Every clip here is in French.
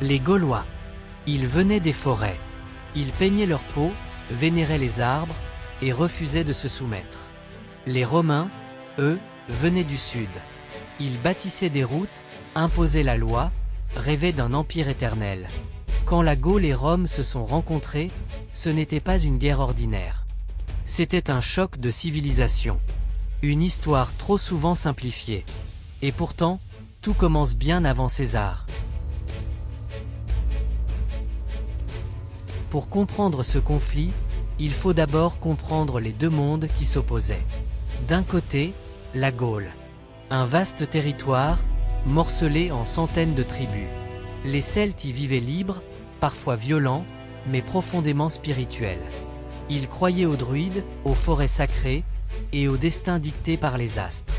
Les Gaulois. Ils venaient des forêts. Ils peignaient leur peau, vénéraient les arbres, et refusaient de se soumettre. Les Romains, eux, venaient du sud. Ils bâtissaient des routes, imposaient la loi, rêvaient d'un empire éternel. Quand la Gaule et Rome se sont rencontrés, ce n'était pas une guerre ordinaire. C'était un choc de civilisation. Une histoire trop souvent simplifiée. Et pourtant, tout commence bien avant César. Pour comprendre ce conflit, il faut d'abord comprendre les deux mondes qui s'opposaient. D'un côté, la Gaule. Un vaste territoire, morcelé en centaines de tribus. Les Celtes y vivaient libres, parfois violents, mais profondément spirituels. Ils croyaient aux druides, aux forêts sacrées, et au destin dicté par les astres.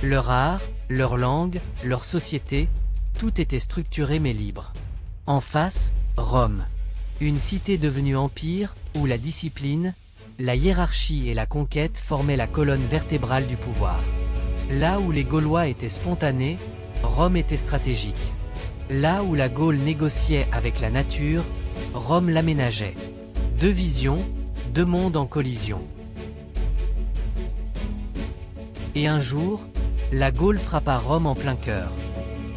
Leur art, leur langue, leur société, tout était structuré mais libre. En face, Rome. Une cité devenue empire, où la discipline, la hiérarchie et la conquête formaient la colonne vertébrale du pouvoir. Là où les Gaulois étaient spontanés, Rome était stratégique. Là où la Gaule négociait avec la nature, Rome l'aménageait. Deux visions, deux mondes en collision. Et un jour, la Gaule frappa Rome en plein cœur.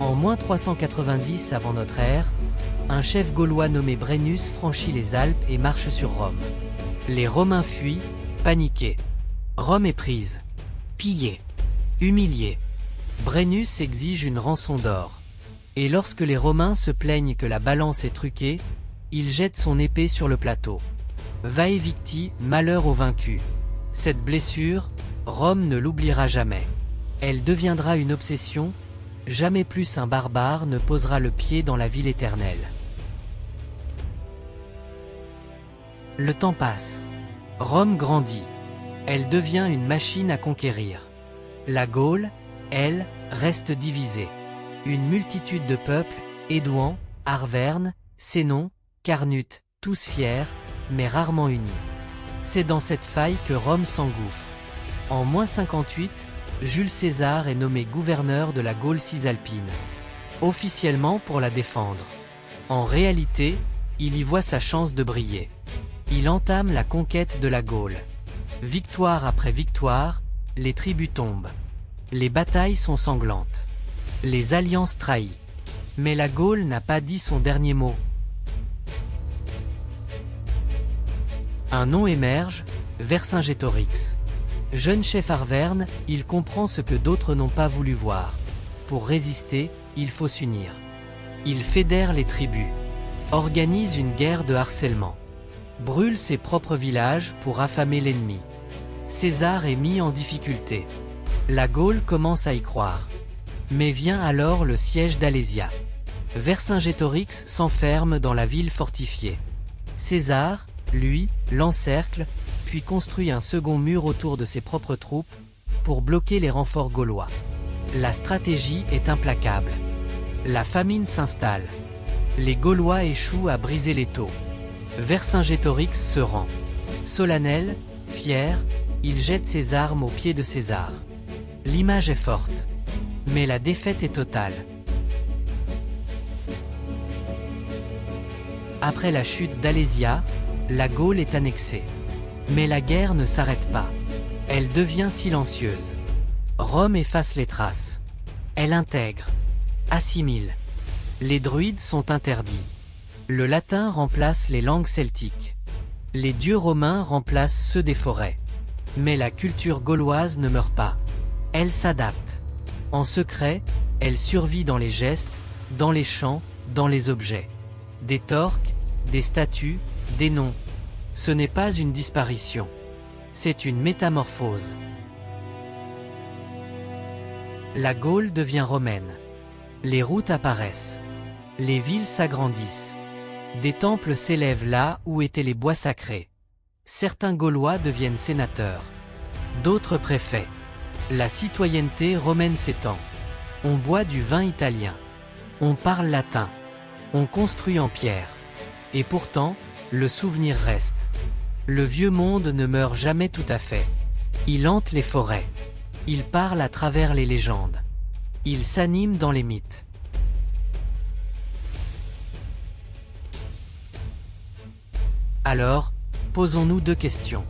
En -390 avant notre ère, un chef gaulois nommé Brennus franchit les Alpes et marche sur Rome. Les Romains fuient, paniqués. Rome est prise, pillée, humiliée. Brennus exige une rançon d'or. Et lorsque les Romains se plaignent que la balance est truquée, il jette son épée sur le plateau. Vae victi, malheur aux vaincus. Cette blessure, Rome ne l'oubliera jamais. Elle deviendra une obsession, jamais plus un barbare ne posera le pied dans la ville éternelle. Le temps passe. Rome grandit. Elle devient une machine à conquérir. La Gaule, elle, reste divisée. Une multitude de peuples, Édouan, Arverne, Sénon, Carnute, tous fiers, mais rarement unis. C'est dans cette faille que Rome s'engouffre. En -58, Jules César est nommé gouverneur de la Gaule cisalpine. Officiellement pour la défendre. En réalité, il y voit sa chance de briller. Il entame la conquête de la Gaule. Victoire après victoire, les tribus tombent. Les batailles sont sanglantes. Les alliances trahies. Mais la Gaule n'a pas dit son dernier mot. Un nom émerge, Vercingétorix. Jeune chef Arverne, il comprend ce que d'autres n'ont pas voulu voir. Pour résister, il faut s'unir. Il fédère les tribus. Organise une guerre de harcèlement. Brûle ses propres villages pour affamer l'ennemi. César est mis en difficulté. La Gaule commence à y croire. Mais vient alors le siège d'Alésia. Vercingétorix s'enferme dans la ville fortifiée. César, lui, l'encercle, puis construit un second mur autour de ses propres troupes, pour bloquer les renforts gaulois. La stratégie est implacable. La famine s'installe. Les Gaulois échouent à briser l'étau. Vercingétorix se rend. Solennel, fier, il jette ses armes aux pieds de César. L'image est forte. Mais la défaite est totale. Après la chute d'Alésia, la Gaule est annexée. Mais la guerre ne s'arrête pas. Elle devient silencieuse. Rome efface les traces. Elle intègre, assimile. Les druides sont interdits. Le latin remplace les langues celtiques. Les dieux romains remplacent ceux des forêts. Mais la culture gauloise ne meurt pas. Elle s'adapte. En secret, elle survit dans les gestes, dans les chants, dans les objets. Des torques, des statues, des noms. Ce n'est pas une disparition. C'est une métamorphose. La Gaule devient romaine. Les routes apparaissent. Les villes s'agrandissent. Des temples s'élèvent là où étaient les bois sacrés. Certains Gaulois deviennent sénateurs. D'autres préfets. La citoyenneté romaine s'étend. On boit du vin italien. On parle latin. On construit en pierre. Et pourtant, le souvenir reste. Le vieux monde ne meurt jamais tout à fait. Il hante les forêts. Il parle à travers les légendes. Il s'anime dans les mythes. Alors, posons-nous deux questions.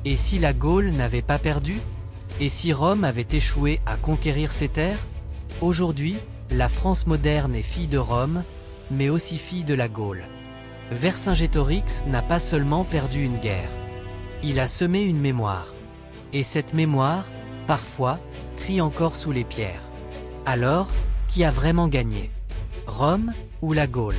Et si la Gaule n'avait pas perdu? Et si Rome avait échoué à conquérir ces terres? Aujourd'hui, la France moderne est fille de Rome, mais aussi fille de la Gaule. Vercingétorix n'a pas seulement perdu une guerre. Il a semé une mémoire. Et cette mémoire, parfois, crie encore sous les pierres. Alors, qui a vraiment gagné? Rome ou la Gaule?